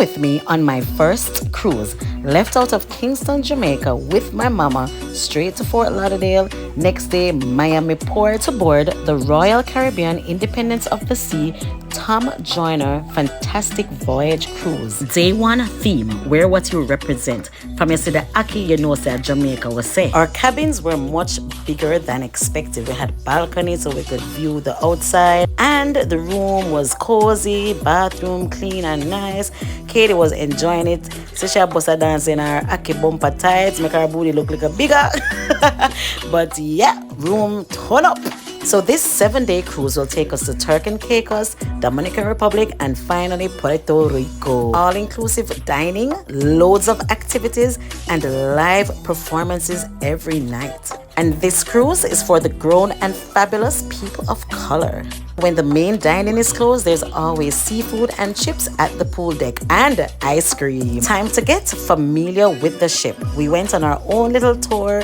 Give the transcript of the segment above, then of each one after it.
with me on my first cruise. Left out of Kingston, Jamaica with my mama, straight to Fort Lauderdale. Next day, Miami Port to board the Royal Caribbean Independence of the Sea Tom Joyner Fantastic Voyage Cruise. Day one theme, wear what you represent. From you see the Aki, you know say Jamaica was say. Our cabins were much bigger than expected. We had balconies so we could view the outside, and the room was cozy, bathroom clean and nice. Katie was enjoying it. So she bust a dance in her Aki bumper tights, make her booty look like a bigger. But yeah, room turn up. So this 7-day cruise will take us to Turks and Caicos, Dominican Republic, and finally Puerto Rico. All-inclusive dining, loads of activities, and live performances every night. And this cruise is for the grown and fabulous people of color. When the main dining is closed, there's always seafood and chips at the pool deck and ice cream. Time to get familiar with the ship. We went on our own little tour,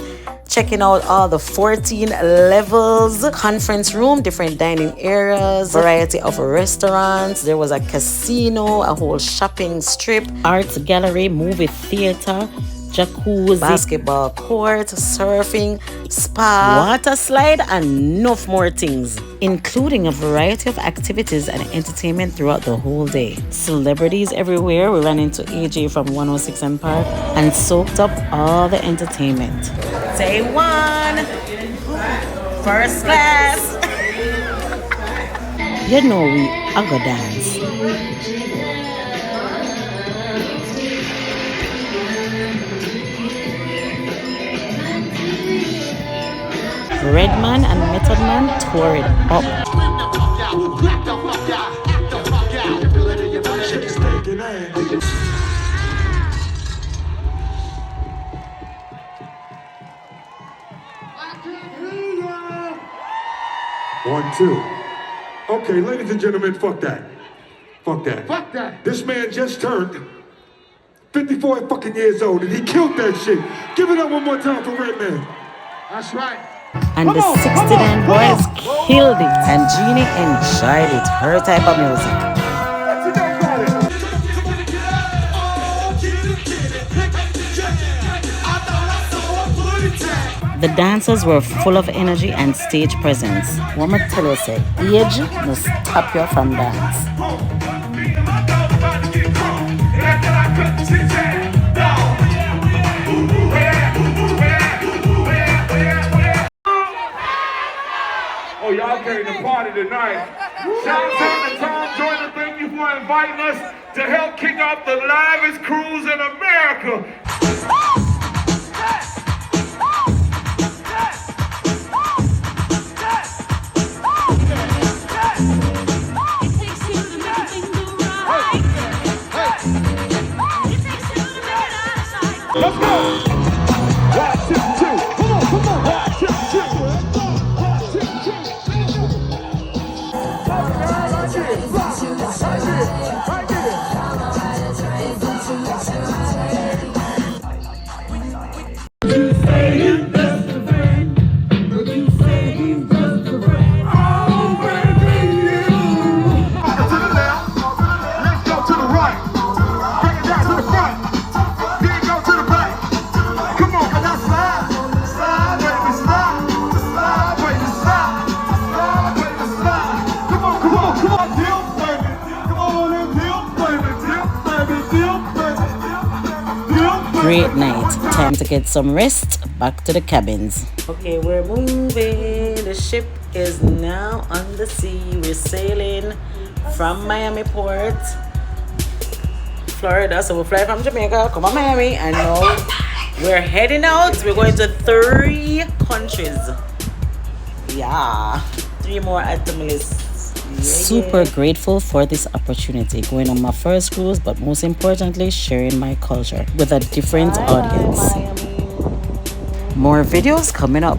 checking out all the 14 levels, conference room, different dining areas, variety of restaurants. There was a casino, a whole shopping strip, art gallery, movie theater, jacuzzi, basketball court, surfing, spa, water slide, and enough more things, including a variety of activities and entertainment throughout the whole day. Celebrities everywhere. We ran into AJ from 106 and Park and soaked up all the entertainment. Day one, first class. You know we are gonna dance. Redman and Method Man tore it up. One, two. Okay, ladies and gentlemen, fuck that. Fuck that. Fuck that. This man just turned 54 fucking years old and he killed that shit. Give it up one more time for Redman. That's right. And the 69 boys killed it. And Jeannie enjoyed it. Her type of music. The dancers were full of energy and stage presence. What I tell you, say, age no stop you from dance. Oh, y'all came to party tonight. Shout out to Tom Joyner. Thank you for inviting us to help kick off the livest cruise in America. Let's go! One, two, two. Come on, come on. One, two, two. One, two, two. You say he's just a friend. You say he's just a friend. Oh, baby, you. To the left. Let's go to the right. Bring it down to the front. Then go to the back. Come on, can I slide? Slide, baby, slide. Slide, baby, slide. Slide, baby, slide. Come on, come on, come on. Dip, baby. Come on and dip, baby. Dip, baby, dip, baby. Dip, baby. Great night. Time to get some rest. Back to the cabins. Okay, we're moving. The ship is now on the sea. We're sailing from Miami Port, Florida. So we fly from Jamaica, come on Miami, and now we're heading out. We're going to 3 countries. Yeah, 3 more at the list. Yeah, super grateful for this opportunity, going on my first cruise, but most importantly, sharing my culture with a different audience. More videos coming up.